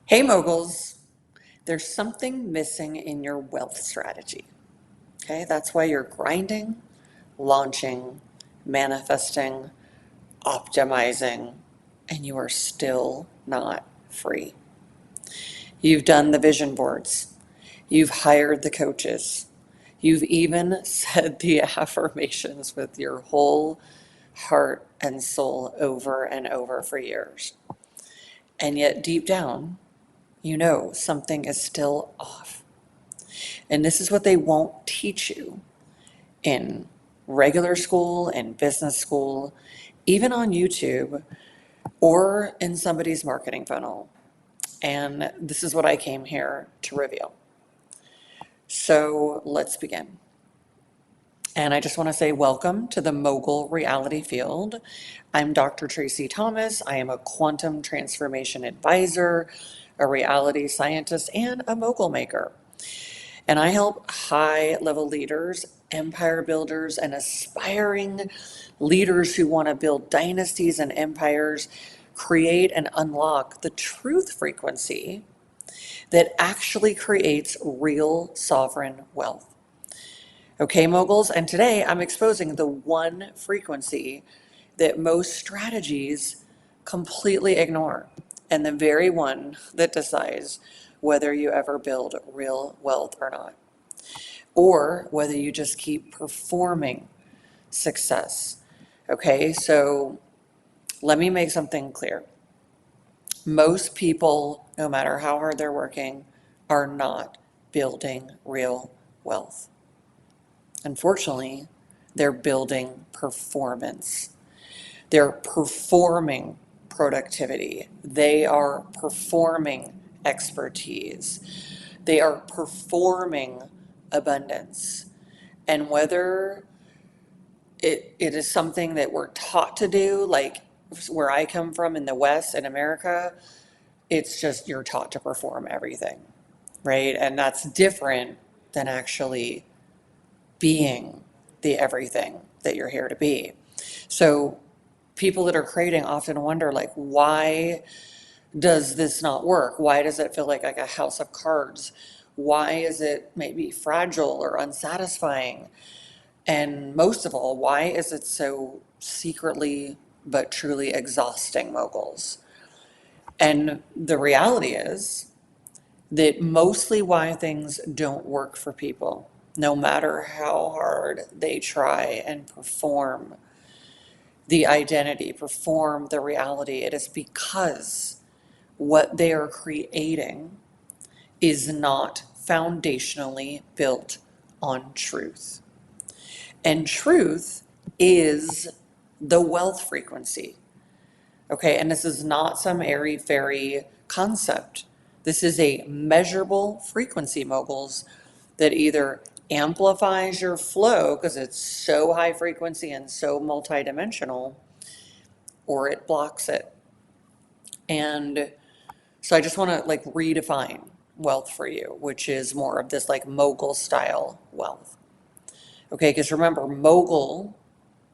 Hey moguls, there's something missing in your wealth strategy. Okay, that's why you're grinding, launching, manifesting, optimizing, and you are still not free. You've done the vision boards, you've hired the coaches, you've even said the affirmations with your whole heart and soul over and over for years. And yet, deep down, you know something is still off. And this is what they won't teach you in regular school, in business school, even on YouTube, or in somebody's marketing funnel. And this is what I came here to reveal. So let's begin. And I just want to say welcome to the Mogul reality field. I'm Dr. Tracy Thomas. I am a quantum transformation advisor, a reality scientist, and a mogul maker. And I help high level leaders, empire builders, and aspiring leaders who want to build dynasties and empires create and unlock the truth frequency that actually creates real sovereign wealth. Okay, moguls, and today I'm exposing the one frequency that most strategies completely ignore, and the very one that decides whether you ever build real wealth or not, or whether you just keep performing success. Okay, so let me make something clear. Most people, no matter how hard they're working, are not building real wealth. Unfortunately, they're building performance. They're performing productivity. They are performing expertise. They are performing abundance. And whether it is something that we're taught to do, like where I come from in the West in America, it's just you're taught to perform everything, right? And that's different than actually being the everything that you're here to be. So people that are creating often wonder, like, why does this not work? Why does it feel like a house of cards? Why is it maybe fragile or unsatisfying? And most of all, why is it so secretly but truly exhausting, moguls? And the reality is that mostly why things don't work for people, no matter how hard they try and perform the identity, perform the reality, it is because what they are creating is not foundationally built on truth. And truth is the wealth frequency. Okay, and this is not some airy fairy concept. This is a measurable frequency, moguls, that either amplifies your flow because it's so high frequency and so multidimensional, or it blocks it. And so I just want to like redefine wealth for you, which is more of this like mogul style wealth. Okay, because remember, mogul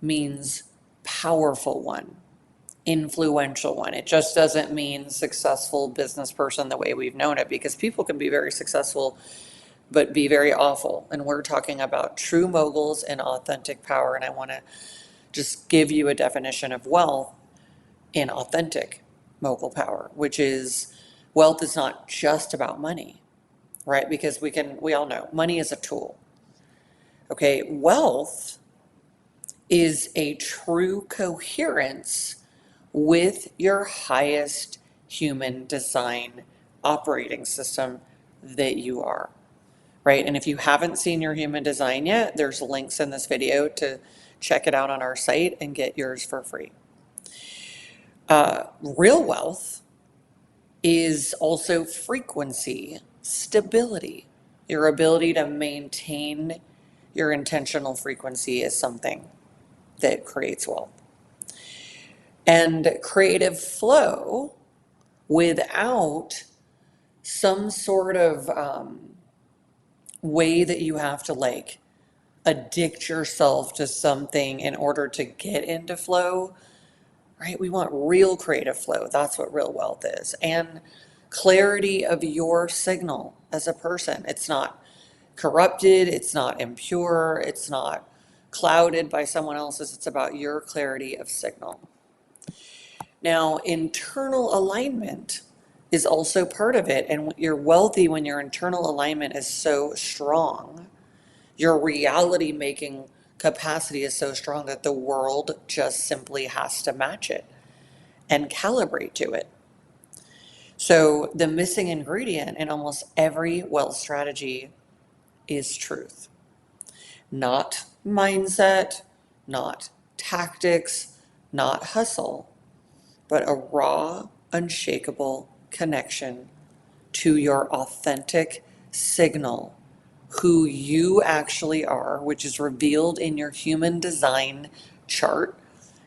means powerful one, influential one. It just doesn't mean successful business person the way we've known it, because people can be very successful but be very awful. And we're talking about true moguls and authentic power. And I want to just give you a definition of wealth in authentic mogul power, which is wealth is not just about money, right? Because we all know money is a tool. Okay, wealth is a true coherence with your highest human design operating system that you are, right? And if you haven't seen your human design yet, there's links in this video to check it out on our site and get yours for free. Real wealth is also frequency, stability. Your ability to maintain your intentional frequency is something that creates wealth. And creative flow without some sort of way that you have to like addict yourself to something in order to get into flow, right? We want real creative flow. That's what real wealth is. And clarity of your signal as a person. It's not corrupted, it's not impure, it's not clouded by someone else's. It's about your clarity of signal. Now, internal alignment is also part of it, and you're wealthy when your internal alignment is so strong. Your reality making capacity is so strong that the world just simply has to match it and calibrate to it. So the missing ingredient in almost every wealth strategy is truth. Not mindset, not tactics, not hustle, but a raw, unshakable connection to your authentic signal, who you actually are, which is revealed in your human design chart,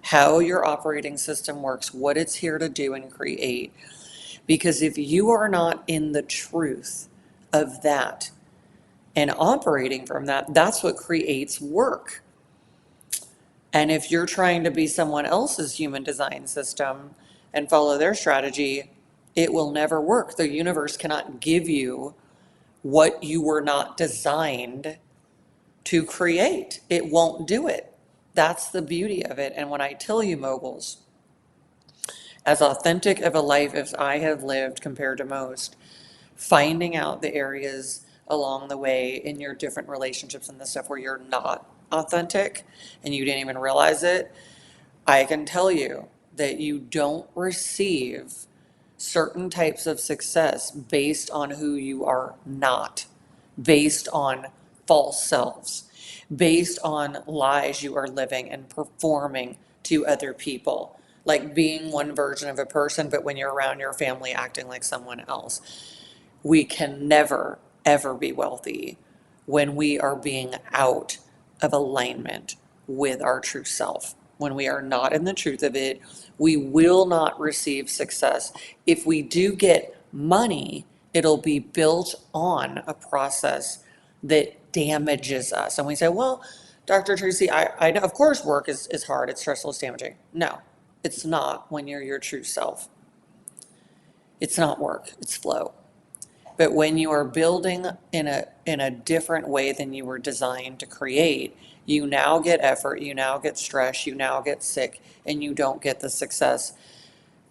how your operating system works, what it's here to do and create. Because if you are not in the truth of that and operating from that, that's what creates work. And if you're trying to be someone else's human design system and follow their strategy, it will never work. The universe cannot give you what you were not designed to create. It won't do it. That's the beauty of it. And when I tell you, moguls, as authentic of a life as I have lived compared to most, finding out the areas along the way in your different relationships and the stuff where you're not authentic and you didn't even realize it, I can tell you that you don't receive certain types of success based on who you are not, based on false selves, based on lies you are living and performing to other people, like being one version of a person, but when you're around your family acting like someone else. We can never, ever be wealthy when we are being out of alignment with our true self. When we are not in the truth of it, we will not receive success. If we do get money, it'll be built on a process that damages us. And we say, well, Dr. Tracy, I know, of course, work is hard, it's stressful, it's damaging. No, it's not when you're your true self. It's not work, it's flow. But when you are building in a different way than you were designed to create, you now get effort, you now get stress, you now get sick, and you don't get the success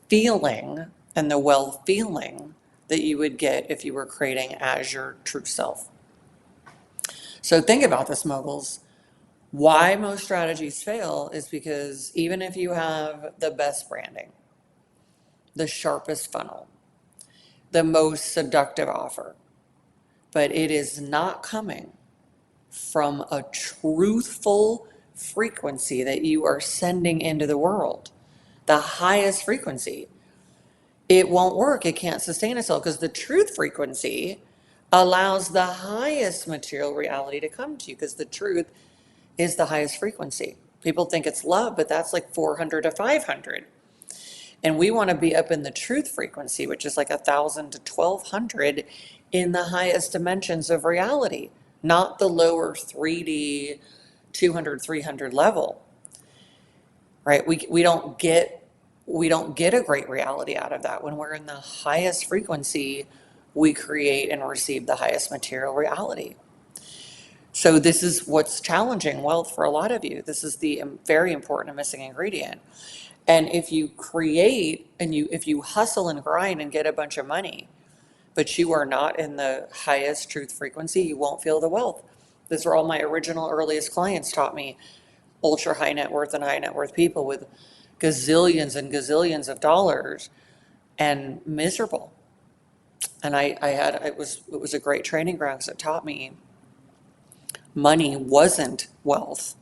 feeling and the well feeling that you would get if you were creating as your true self. So think about this, moguls. Why most strategies fail is because even if you have the best branding, the sharpest funnel, the most seductive offer, but it is not coming from a truthful frequency that you are sending into the world, the highest frequency, it won't work. It can't sustain itself because the truth frequency allows the highest material reality to come to you because the truth is the highest frequency. People think it's love, but that's like 400 to 500. And we want to be up in the truth frequency, which is like 1,000 to 1,200 in the highest dimensions of reality, not the lower 3D 200, 300 level, right? We don't get a great reality out of that. When we're in the highest frequency, we create and receive the highest material reality. So this is what's challenging wealth for a lot of you. This is the very important and missing ingredient. And if you create and if you hustle and grind and get a bunch of money, but you are not in the highest truth frequency, you won't feel the wealth. These are all my original earliest clients taught me, ultra high net worth and high net worth people with gazillions and gazillions of dollars and miserable. And it was a great training ground because it taught me money wasn't wealth,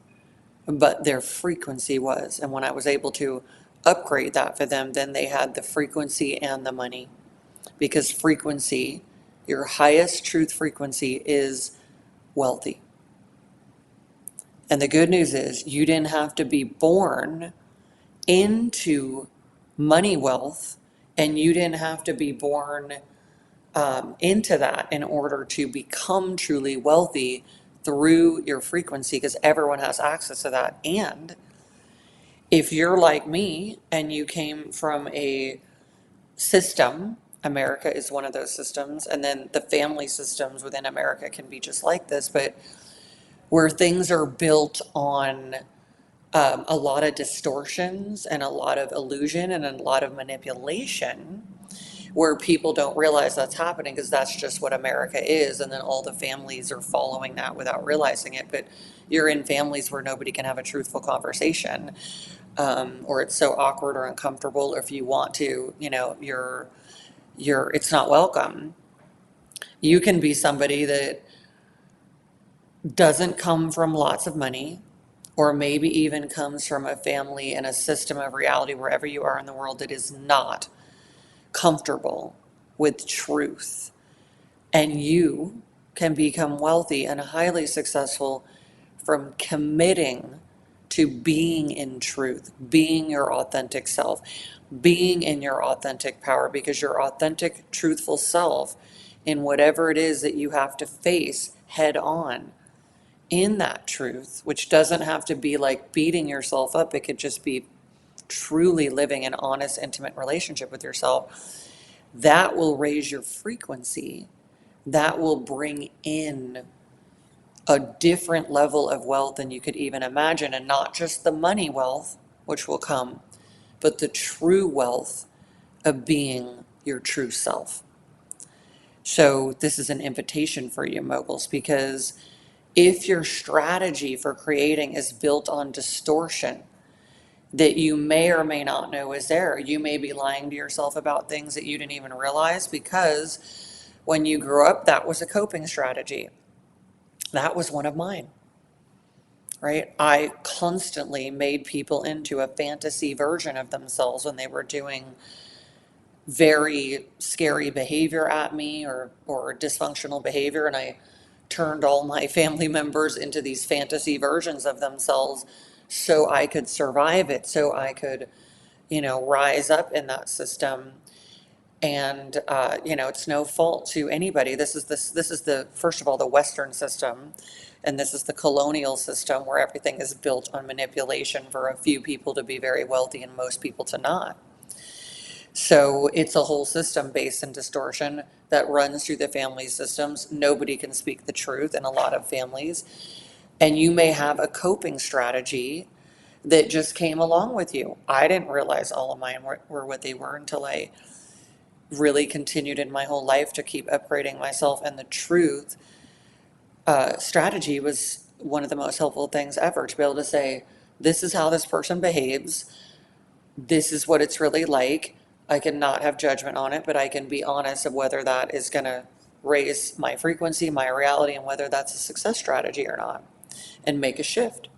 but their frequency was. And when I was able to upgrade that for them, then they had the frequency and the money. Because frequency, your highest truth frequency, is wealthy. And the good news is you didn't have to be born into money wealth, and you didn't have to be born into that in order to become truly wealthy through your frequency, because everyone has access to that. And if you're like me and you came from a system America is one of those systems. And then the family systems within America can be just like this, but where things are built on a lot of distortions and a lot of illusion and a lot of manipulation, where people don't realize that's happening because that's just what America is. And then all the families are following that without realizing it. But you're in families where nobody can have a truthful conversation, or it's so awkward or uncomfortable, or if you want to, it's not welcome. You can be somebody that doesn't come from lots of money, or maybe even comes from a family and a system of reality wherever you are in the world that is not comfortable with truth. And you can become wealthy and highly successful from committing to being in truth, being your authentic self, being in your authentic power, because your authentic, truthful self, in whatever it is that you have to face head on in that truth, which doesn't have to be like beating yourself up. It could just be truly living an honest, intimate relationship with yourself. That will raise your frequency. That will bring in a different level of wealth than you could even imagine. And not just the money wealth, which will come, but the true wealth of being your true self. So this is an invitation for you, moguls, because if your strategy for creating is built on distortion that you may or may not know is there, you may be lying to yourself about things that you didn't even realize, because when you grew up, that was a coping strategy. That was one of mine, right? I constantly made people into a fantasy version of themselves when they were doing very scary behavior at me, or dysfunctional behavior, and I turned all my family members into these fantasy versions of themselves so I could survive it, so I could, rise up in that system. And it's no fault to anybody. This is the first of all the Western system, and this is the colonial system where everything is built on manipulation for a few people to be very wealthy and most people to not. So it's a whole system based in distortion that runs through the family systems. Nobody can speak the truth in a lot of families. And you may have a coping strategy that just came along with you. I didn't realize all of mine were what they were until I really continued in my whole life to keep upgrading myself. And the truth strategy was one of the most helpful things ever, to be able to say, this is how this person behaves. This is what it's really like. I can not have judgment on it, but I can be honest of whether that is going to raise my frequency, my reality, and whether that's a success strategy or not, and make a shift.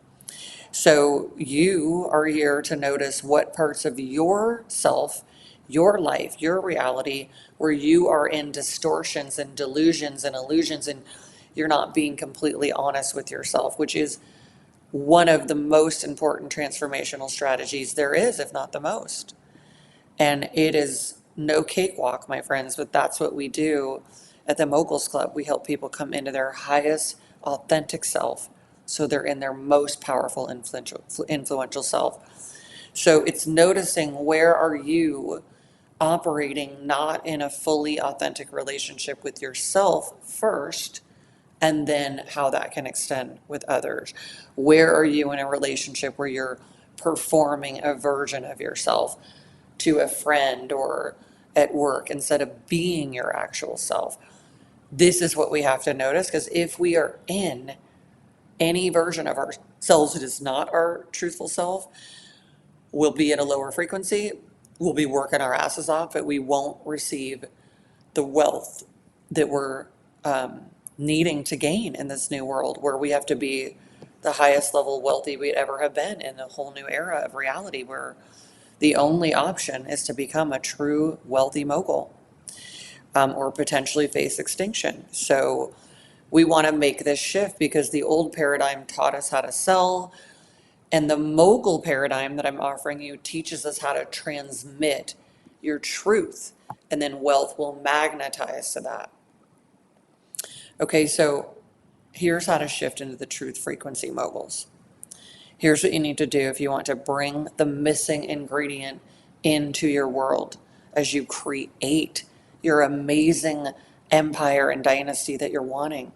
So you are here to notice what parts of yourself, your life, your reality, where you are in distortions and delusions and illusions, and you're not being completely honest with yourself, which is one of the most important transformational strategies there is, if not the most. And it is no cakewalk, my friends, but that's what we do at the Moguls Club. We help people come into their highest authentic self, so they're in their most powerful, influential self. So it's noticing, where are you operating not in a fully authentic relationship with yourself first, and then how that can extend with others. Where are you in a relationship where you're performing a version of yourself to a friend or at work instead of being your actual self? This is what we have to notice, because if we are in any version of ourselves that is not our truthful self, we'll be at a lower frequency, we'll be working our asses off, but we won't receive the wealth that we're needing to gain in this new world, where we have to be the highest level wealthy we'd ever have been in a whole new era of reality, where the only option is to become a true wealthy mogul, or potentially face extinction. So we want to make this shift, because the old paradigm taught us how to sell, and the mogul paradigm that I'm offering you teaches us how to transmit your truth, and then wealth will magnetize to that. Okay, so here's how to shift into the truth frequency, moguls. Here's what you need to do if you want to bring the missing ingredient into your world as you create your amazing empire and dynasty that you're wanting.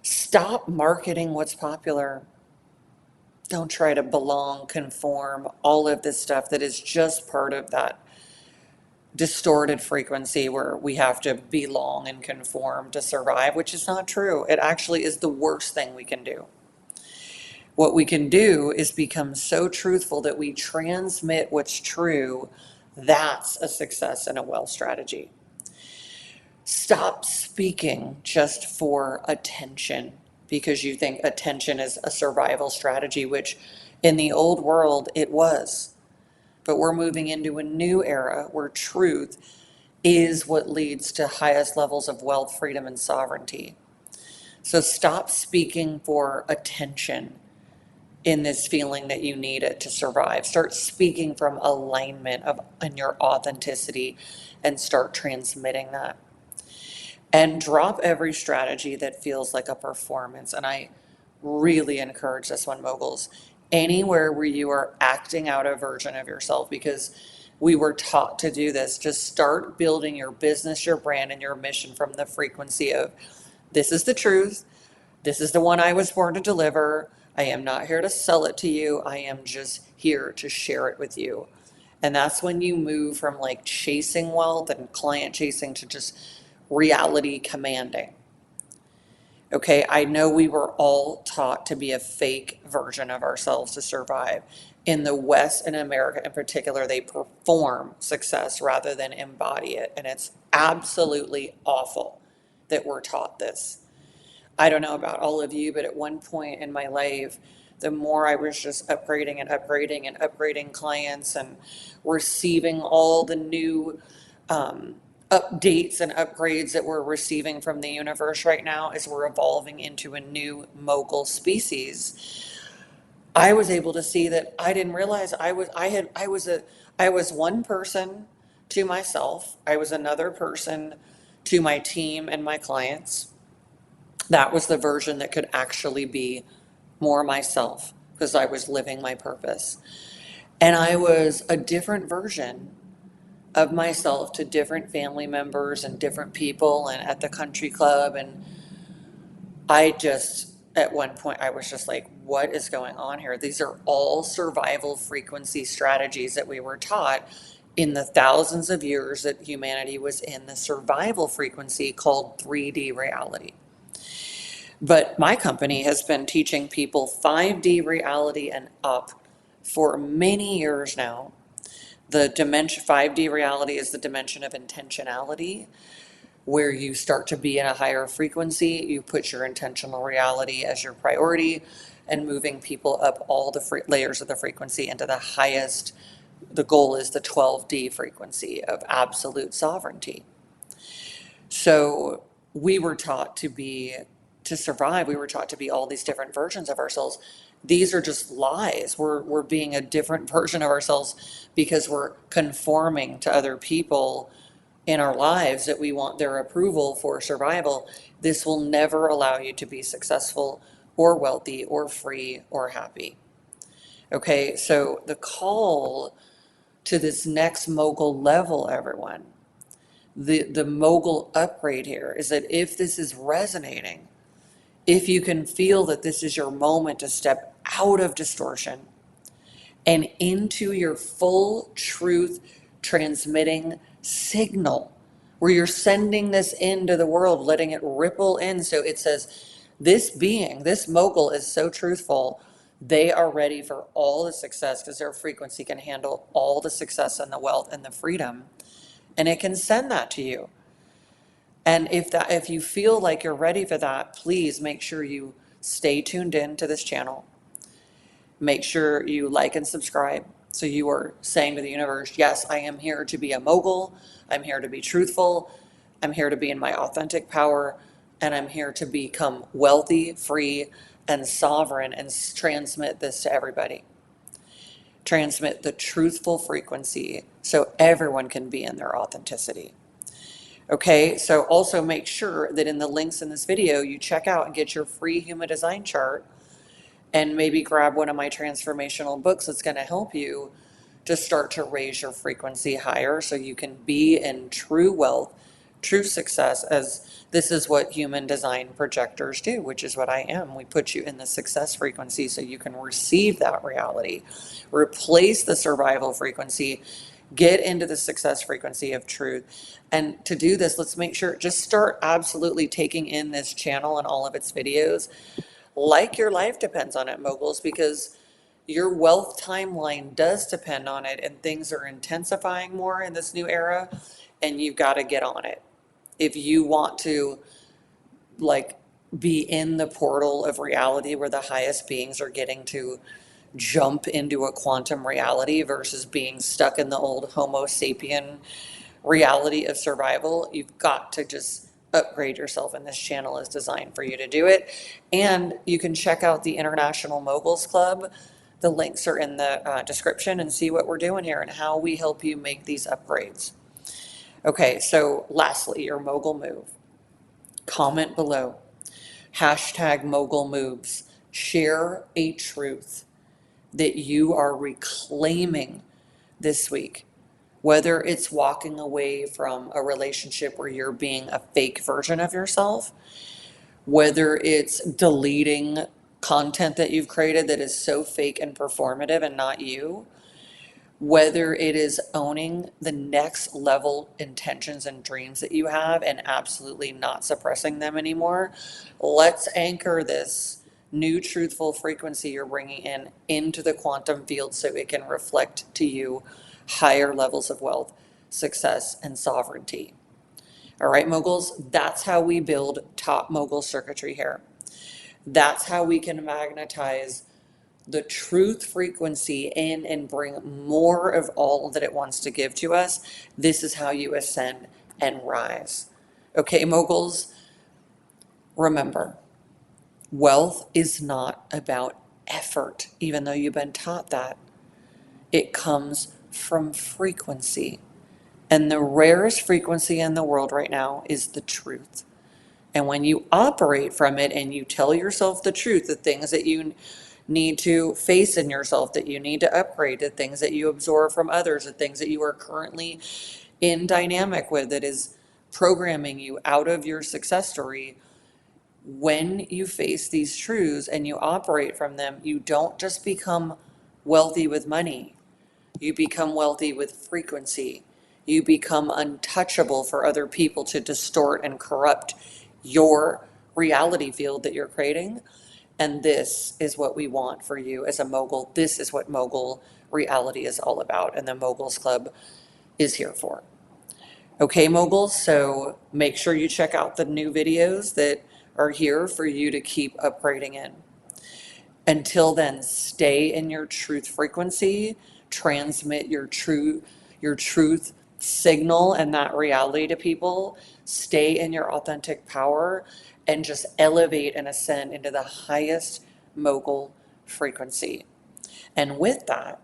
Stop marketing what's popular. Don't try to belong, conform, all of this stuff that is just part of that distorted frequency where we have to belong and conform to survive, which is not true. It actually is the worst thing we can do. What we can do is become so truthful that we transmit what's true. That's a success and a well strategy. Stop speaking just for attention because you think attention is a survival strategy, which in the old world it was. But we're moving into a new era where truth is what leads to highest levels of wealth, freedom, and sovereignty. So stop speaking for attention in this feeling that you need it to survive. Start speaking from alignment of in your authenticity and start transmitting that. And drop every strategy that feels like a performance. And I really encourage this one, moguls. Anywhere where you are acting out a version of yourself, because we were taught to do this, just start building your business, your brand, and your mission from the frequency of this is the truth. This is the one I was born to deliver. I am not here to sell it to you. I am just here to share it with you. And that's when you move from like chasing wealth and client chasing to just reality commanding. Okay, I know we were all taught to be a fake version of ourselves to survive. In the West and America in particular, they perform success rather than embody it. And it's absolutely awful that we're taught this. I don't know about all of you, but at one point in my life, the more I was just upgrading and upgrading and upgrading clients and receiving all the new updates and upgrades that we're receiving from the universe right now as we're evolving into a new mogul species, I was able to see that I didn't realize I was one person to myself. I was another person to my team and my clients. That was the version that could actually be more myself because I was living my purpose. And I was a different version of myself to different family members and different people and at the country club. And I just, at one point, I was just like, what is going on here? These are all survival frequency strategies that we were taught in the thousands of years that humanity was in the survival frequency called 3D reality. But my company has been teaching people 5D reality and up for many years now. The dimension 5D reality is the dimension of intentionality, where you start to be in a higher frequency. You put your intentional reality as your priority and moving people up all the layers of the frequency into the highest. The goal is the 12D frequency of absolute sovereignty. So we were taught to survive, we were taught to be all these different versions of ourselves. These are just lies. We're being a different version of ourselves because we're conforming to other people in our lives that we want their approval for survival. This will never allow you to be successful or wealthy or free or happy. Okay, so the call to this next mogul level, everyone, the mogul upgrade here is that if this is resonating, if you can feel that this is your moment to step out of distortion and into your full truth transmitting signal, where you're sending this into the world, letting it ripple in. So it says, this being, this mogul is so truthful, they are ready for all the success because their frequency can handle all the success and the wealth and the freedom. And it can send that to you. And if you feel like you're ready for that, please make sure you stay tuned in to this channel. Make sure you like and subscribe so you are saying to the universe, yes, I am here to be a mogul. I'm here to be truthful. I'm here to be in my authentic power. And I'm here to become wealthy, free, and sovereign and transmit this to everybody. Transmit the truthful frequency so everyone can be in their authenticity. Okay, so also make sure that in the links in this video, you check out and get your free human design chart and maybe grab one of my transformational books that's going to help you to start to raise your frequency higher so you can be in true wealth, true success, as this is what human design projectors do, which is what I am. We put you in the success frequency so you can receive that reality, replace the survival frequency, get into the success frequency of truth. And to do this, let's make sure, just start absolutely taking in this channel and all of its videos like your life depends on it, moguls, because your wealth timeline does depend on it, and things are intensifying more in this new era, and you've got to get on it. If you want to, like, be in the portal of reality where the highest beings are getting to jump into a quantum reality versus being stuck in the old Homo sapien reality of survival, you've got to just upgrade yourself, and this channel is designed for you to do it. And you can check out the International Moguls Club. The links are in the description, and see what we're doing here and how we help you make these upgrades. Okay, so lastly, your Mogul move. Comment below. Hashtag Mogul moves. Share a truth that you are reclaiming this week. Whether it's walking away from a relationship where you're being a fake version of yourself, whether it's deleting content that you've created that is so fake and performative and not you, whether it is owning the next level intentions and dreams that you have and absolutely not suppressing them anymore. Let's anchor this new truthful frequency you're bringing in into the quantum field so it can reflect to you higher levels of wealth, success, and sovereignty. All right, moguls, that's how we build top mogul circuitry here. That's how we can magnetize the truth frequency in and bring more of all that it wants to give to us. This is how you ascend and rise. Okay, moguls, remember, wealth is not about effort, even though you've been taught that. It comes from frequency. And the rarest frequency in the world right now is the truth. And when you operate from it and you tell yourself the truth, the things that you need to face in yourself, that you need to upgrade, the things that you absorb from others, the things that you are currently in dynamic with that is programming you out of your success story, when you face these truths and you operate from them, you don't just become wealthy with money. You become wealthy with frequency. You become untouchable for other people to distort and corrupt your reality field that you're creating. And this is what we want for you as a mogul. This is what mogul reality is all about, and the Moguls Club is here for. Okay, moguls, so make sure you check out the new videos that are here for you to keep upgrading in. Until then, stay in your truth frequency, transmit your truth signal and that reality to people, stay in your authentic power, and just elevate and ascend into the highest mogul frequency. And with that,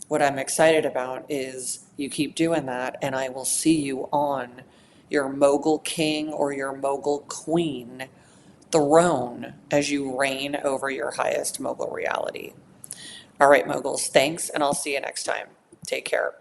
what I'm excited about is you keep doing that, and I will see you on your mogul king or your mogul queen throne as you reign over your highest mogul reality. All right, moguls, thanks, and I'll see you next time. Take care.